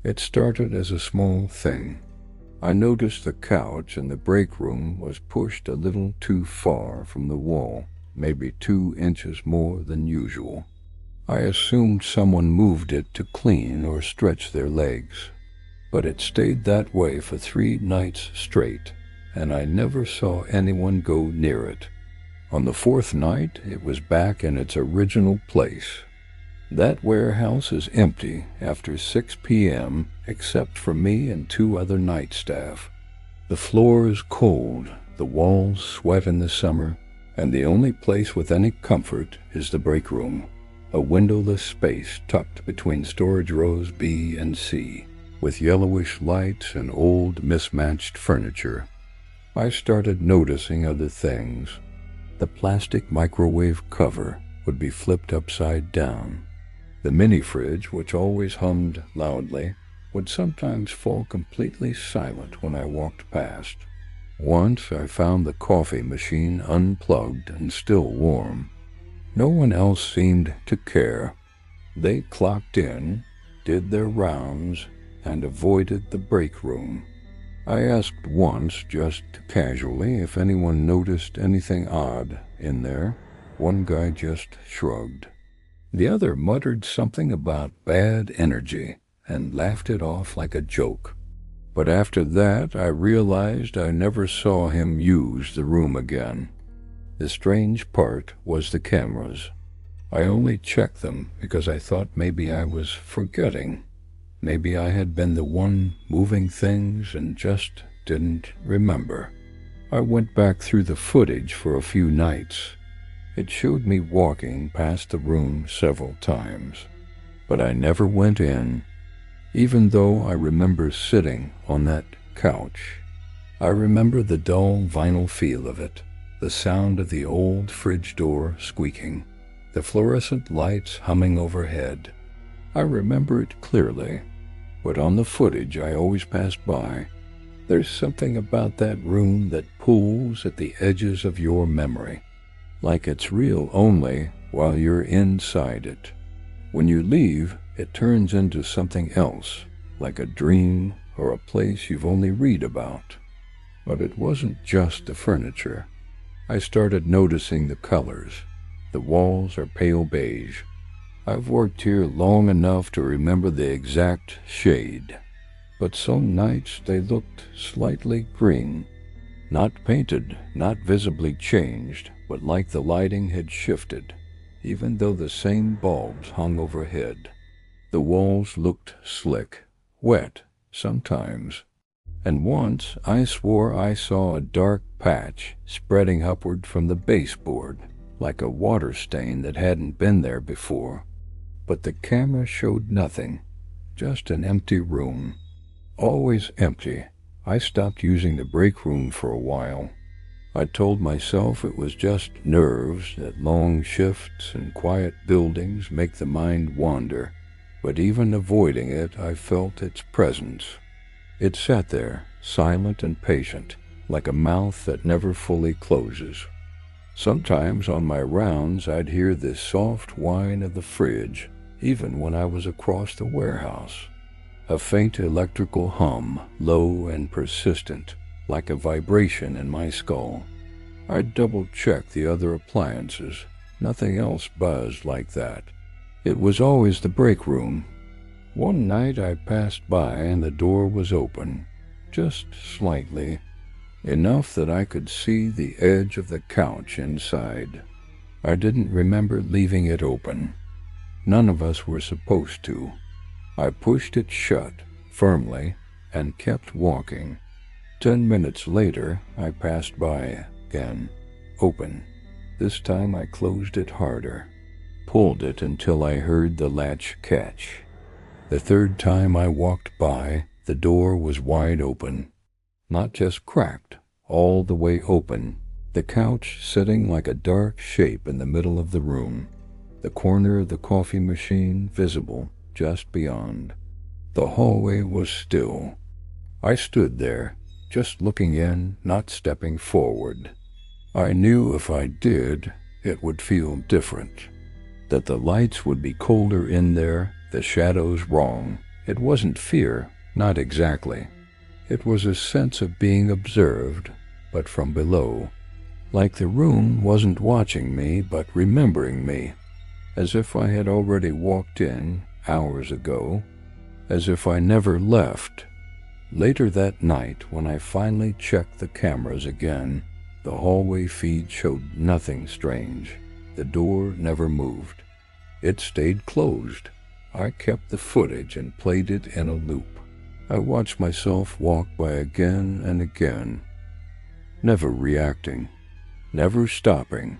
It started as a small thing. I noticed the couch in the break room was pushed a little too far from the wall, maybe 2 inches more than usual. I assumed someone moved it to clean or stretch their legs, but it stayed that way for 3 nights straight, and I never saw anyone go near it. On the 4th night, it was back in its original place. That warehouse is empty after 6 p.m. except for me and 2 other night staff. The floor is cold, the walls sweat in the summer, and the only place with any comfort is the break room, a windowless space tucked between storage rows B and C, with yellowish lights and old mismatched furniture. I started noticing other things. The plastic microwave cover would be flipped upside down. The mini-fridge, which always hummed loudly, would sometimes fall completely silent when I walked past. Once I found the coffee machine unplugged and still warm. No one else seemed to care. They clocked in, did their rounds, and avoided the break room. I asked once, just casually, if anyone noticed anything odd in there. One guy just shrugged. The other muttered something about bad energy and laughed it off like a joke. But after that, I realized I never saw him use the room again. The strange part was the cameras. I only checked them because I thought maybe I was forgetting. Maybe I had been the one moving things and just didn't remember. I went back through the footage for a few nights. It showed me walking past the room several times, but I never went in, even though I remember sitting on that couch. I remember the dull vinyl feel of it, the sound of the old fridge door squeaking, the fluorescent lights humming overhead. I remember it clearly, but on the footage I always passed by, there's something about that room that pulls at the edges of your memory, like it's real only while you're inside it. When you leave, it turns into something else, like a dream or a place you've only read about. But it wasn't just the furniture. I started noticing the colors. The walls are pale beige. I've worked here long enough to remember the exact shade, but some nights they looked slightly green. Not painted, not visibly changed, but like the lighting had shifted, even though the same bulbs hung overhead. The walls looked slick, wet sometimes, and once I swore I saw a dark patch spreading upward from the baseboard, like a water stain that hadn't been there before. But the camera showed nothing, just an empty room. Always empty. I stopped using the break room for a while. I told myself it was just nerves, that long shifts and quiet buildings make the mind wander, but even avoiding it, I felt its presence. It sat there, silent and patient, like a mouth that never fully closes. Sometimes on my rounds I'd hear the soft whine of the fridge, even when I was across the warehouse. A faint electrical hum, low and persistent, like a vibration in my skull. I'd double-check the other appliances. Nothing else buzzed like that. It was always the break room. One night I passed by and the door was open, just slightly, enough that I could see the edge of the couch inside. I didn't remember leaving it open. None of us were supposed to. I pushed it shut, firmly, and kept walking. 10 minutes later, I passed by again, open. This time I closed it harder, pulled it until I heard the latch catch. The third time I walked by, the door was wide open. Not just cracked, all the way open. The couch sitting like a dark shape in the middle of the room. The corner of the coffee machine visible just beyond. The hallway was still. I stood there, just looking in, not stepping forward. I knew if I did, it would feel different. That the lights would be colder in there, the shadows wrong, It wasn't fear, not exactly. It was a sense of being observed, but from below. Like the room wasn't watching me, but remembering me. As if I had already walked in hours ago. As if I never left. Later that night, when I finally checked the cameras again, the hallway feed showed nothing strange. The door never moved. It stayed closed. I kept the footage and played it in a loop. I watched myself walk by again and again, never reacting, never stopping,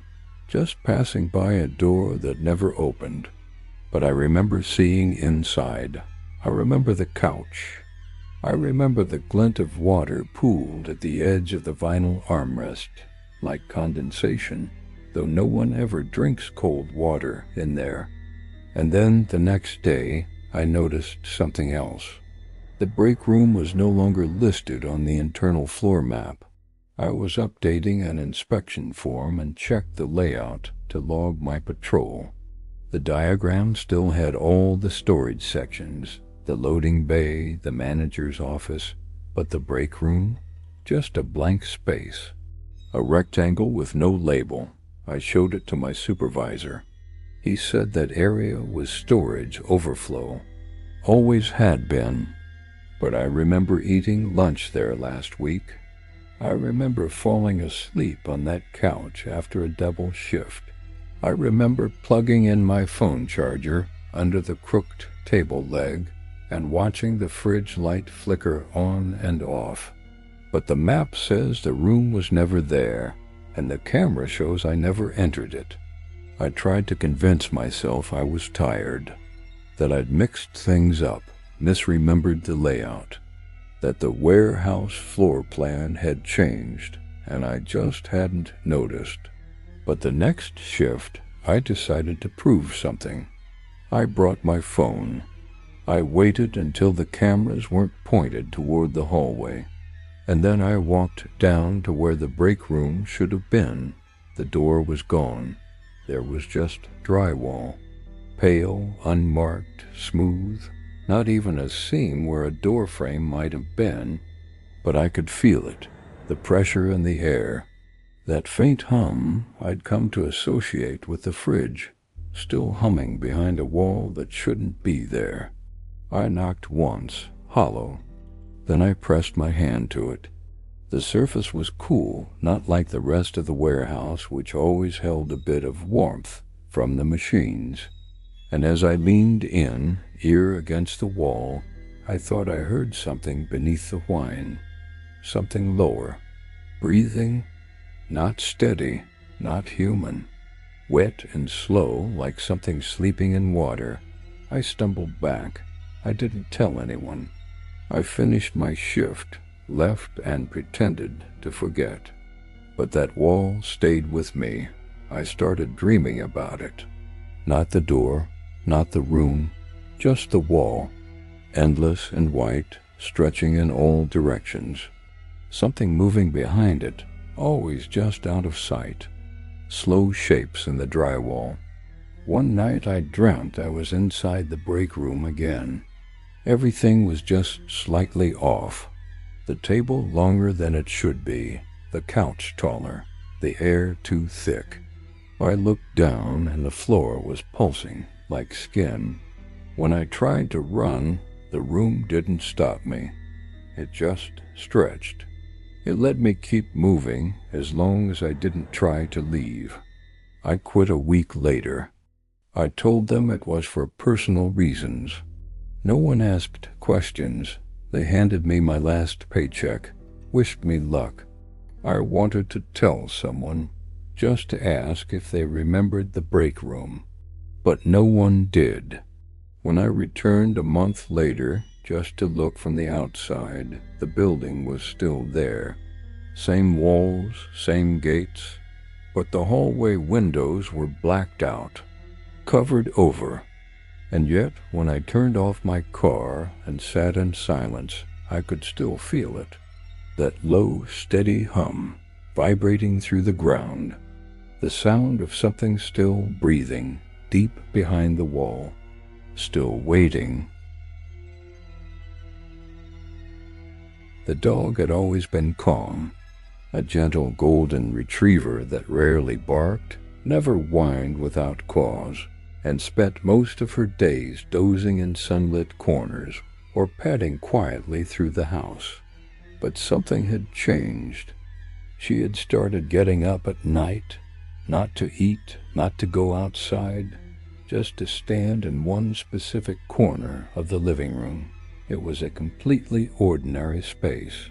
just passing by a door that never opened. But I remember seeing inside. I remember the couch. I remember the glint of water pooled at the edge of the vinyl armrest, like condensation, though no one ever drinks cold water in there. And then the next day, I noticed something else. The break room was no longer listed on the internal floor map. I was updating an inspection form and checked the layout to log my patrol. The diagram still had all the storage sections, the loading bay, the manager's office, but the break room? Just a blank space. A rectangle with no label. I showed it to my supervisor. He said that area was storage overflow. Always had been. But I remember eating lunch there last week. I remember falling asleep on that couch after a double shift. I remember plugging in my phone charger under the crooked table leg and watching the fridge light flicker on and off. But the map says the room was never there, and the camera shows I never entered it. I tried to convince myself I was tired, that I'd mixed things up, misremembered the layout, that the warehouse floor plan had changed, and I just hadn't noticed. But the next shift, I decided to prove something. I brought my phone. I waited until the cameras weren't pointed toward the hallway, and then I walked down to where the break room should have been. The door was gone. There was just drywall, pale, unmarked, smooth, not even a seam where a door frame might have been, but I could feel it, the pressure in the air, that faint hum I'd come to associate with the fridge, still humming behind a wall that shouldn't be there. I knocked once, hollow, then I pressed my hand to it. The surface was cool, not like the rest of the warehouse, which always held a bit of warmth from the machines. And as I leaned in, ear against the wall, I thought I heard something beneath the whine, something lower, breathing, not steady, not human, wet and slow like something sleeping in water. I stumbled back. I didn't tell anyone. I finished my shift, left and pretended to forget. But that wall stayed with me. I started dreaming about it. Not the door, not the room, just the wall, endless and white, stretching in all directions. Something moving behind it, always just out of sight. Slow shapes in the drywall. One night I dreamt I was inside the break room again. Everything was just slightly off. The table longer than it should be, the couch taller, the air too thick. I looked down and the floor was pulsing like skin. When I tried to run, the room didn't stop me. It just stretched. It let me keep moving as long as I didn't try to leave. I quit a week later. I told them it was for personal reasons. No one asked questions. They handed me my last paycheck, wished me luck. I wanted to tell someone, just to ask if they remembered the break room. But no one did. When I returned a month later, just to look from the outside, the building was still there. Same walls, same gates, but the hallway windows were blacked out, covered over. And yet, when I turned off my car and sat in silence, I could still feel it. That low, steady hum, vibrating through the ground. The sound of something still breathing, deep behind the wall. Still waiting. The dog had always been calm, a gentle golden retriever that rarely barked, never whined without cause, and spent most of her days dozing in sunlit corners or padding quietly through the house. But something had changed. She had started getting up at night, not to eat, not to go outside, just to stand in one specific corner of the living room. It was a completely ordinary space.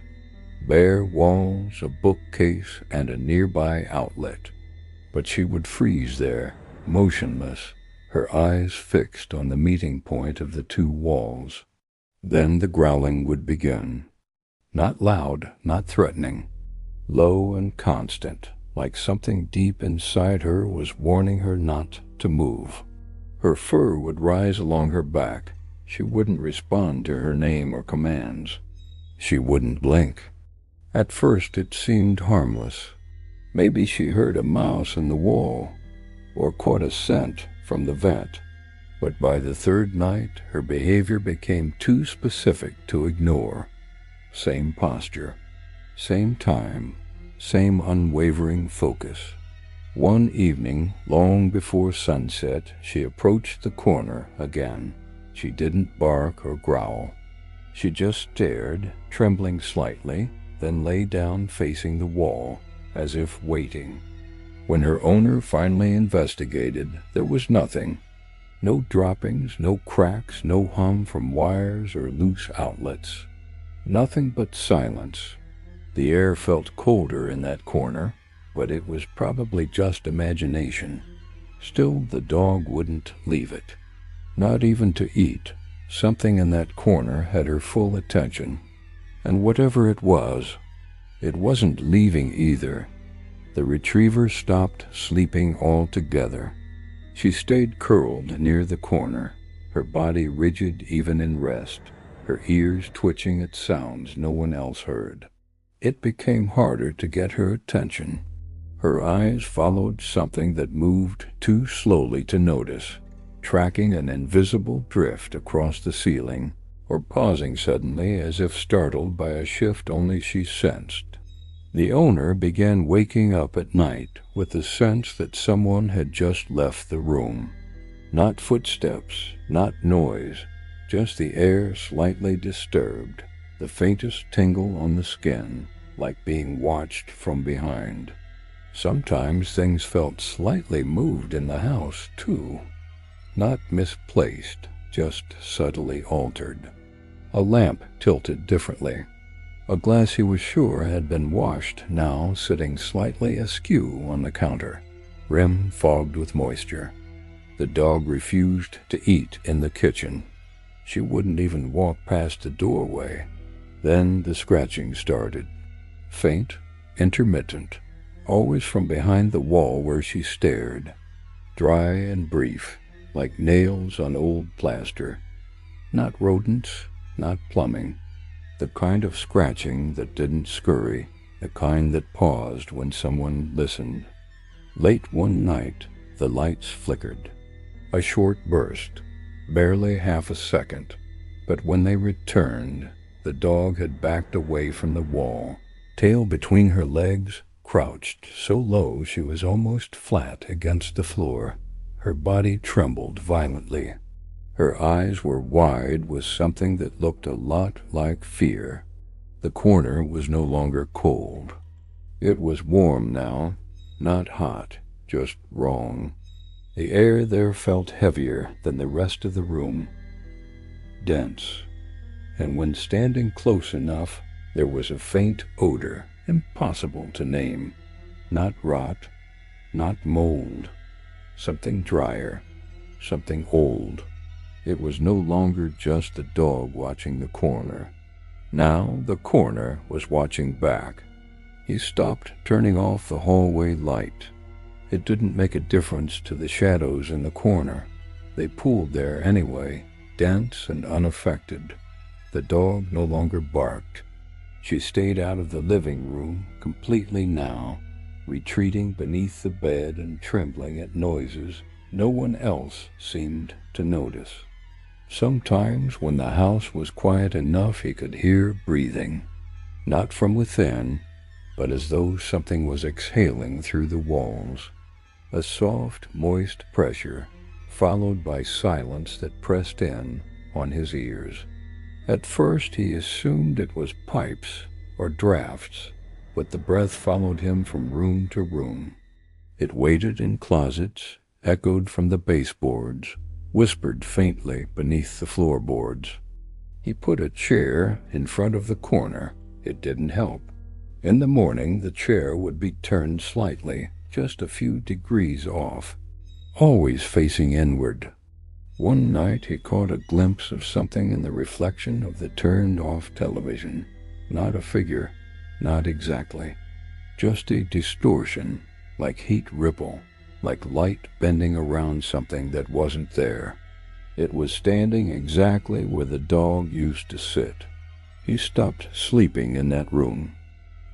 Bare walls, a bookcase, and a nearby outlet. But she would freeze there, motionless, her eyes fixed on the meeting point of the two walls. Then the growling would begin. Not loud, not threatening. Low and constant, like something deep inside her was warning her not to move. Her fur would rise along her back. She wouldn't respond to her name or commands. She wouldn't blink. At first it seemed harmless. Maybe she heard a mouse in the wall, or caught a scent from the vent. But by the third night, her behavior became too specific to ignore. Same posture, same time, same unwavering focus. One evening, long before sunset, she approached the corner again. She didn't bark or growl. She just stared, trembling slightly, then lay down facing the wall, as if waiting. When her owner finally investigated, there was nothing. No droppings, no cracks, no hum from wires or loose outlets. Nothing but silence. The air felt colder in that corner, but it was probably just imagination. Still, the dog wouldn't leave it. Not even to eat. Something in that corner had her full attention. And whatever it wasn't leaving either. The retriever stopped sleeping altogether. She stayed curled near the corner, her body rigid even in rest, her ears twitching at sounds no one else heard. It became harder to get her attention. Her eyes followed something that moved too slowly to notice, tracking an invisible drift across the ceiling, or pausing suddenly as if startled by a shift only she sensed. The owner began waking up at night with the sense that someone had just left the room. Not footsteps, not noise, just the air slightly disturbed, the faintest tingle on the skin, like being watched from behind. Sometimes things felt slightly moved in the house, too. Not misplaced, just subtly altered. A lamp tilted differently. A glass he was sure had been washed, now sitting slightly askew on the counter, rim fogged with moisture. The dog refused to eat in the kitchen. She wouldn't even walk past the doorway. Then the scratching started. Faint, intermittent, always from behind the wall where she stared. Dry and brief, like nails on old plaster. Not rodents, not plumbing. The kind of scratching that didn't scurry, the kind that paused when someone listened. Late one night, the lights flickered. A short burst, barely half a second, but when they returned, the dog had backed away from the wall, tail between her legs, crouched so low she was almost flat against the floor. Her body trembled violently. Her eyes were wide with something that looked a lot like fear. The corner was no longer cold. It was warm now, not hot, just wrong. The air there felt heavier than the rest of the room, dense. And when standing close enough, there was a faint odor, impossible to name. Not rot, not mold. Something drier, something old. It was no longer just the dog watching the corner. Now the corner was watching back. He stopped turning off the hallway light. It didn't make a difference to the shadows in the corner. They pooled there anyway, dense and unaffected. The dog no longer barked. She stayed out of the living room completely now, retreating beneath the bed and trembling at noises no one else seemed to notice. Sometimes when the house was quiet enough he could hear breathing. not from within, but as though something was exhaling through the walls. A soft, moist pressure, followed by silence that pressed in on his ears. At first he assumed it was pipes or drafts, but the breath followed him from room to room. It waited in closets, echoed from the baseboards, whispered faintly beneath the floorboards. He put a chair in front of the corner. It didn't help. In the morning the chair would be turned slightly, just a few degrees off, always facing inward. One night he caught a glimpse of something in the reflection of the turned-off television. Not a figure, not exactly. Just a distortion, like heat ripple, like light bending around something that wasn't there. It was standing exactly where the dog used to sit. He stopped sleeping in that room.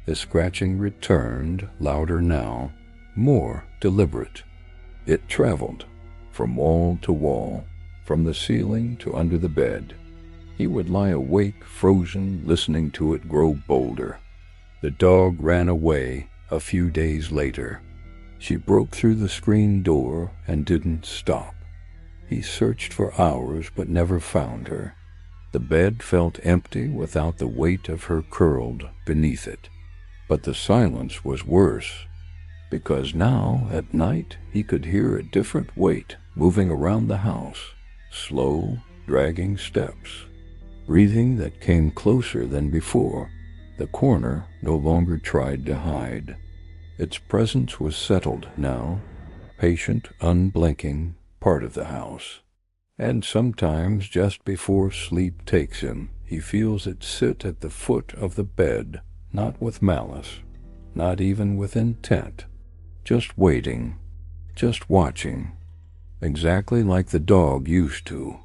The scratching returned, louder now, more deliberate. It traveled from wall to wall, from the ceiling to under the bed. He would lie awake, frozen, listening to it grow bolder. The dog ran away a few days later. She broke through the screen door and didn't stop. He searched for hours but never found her. The bed felt empty without the weight of her curled beneath it. But the silence was worse, because now, at night, he could hear a different weight moving around the house, slow, dragging steps, breathing that came closer than before. The corner no longer tried to hide. Its presence was settled now, patient, unblinking, part of the house. And sometimes, just before sleep takes him, he feels it sit at the foot of the bed, not with malice, not even with intent, just waiting, just watching, exactly like the dog used to.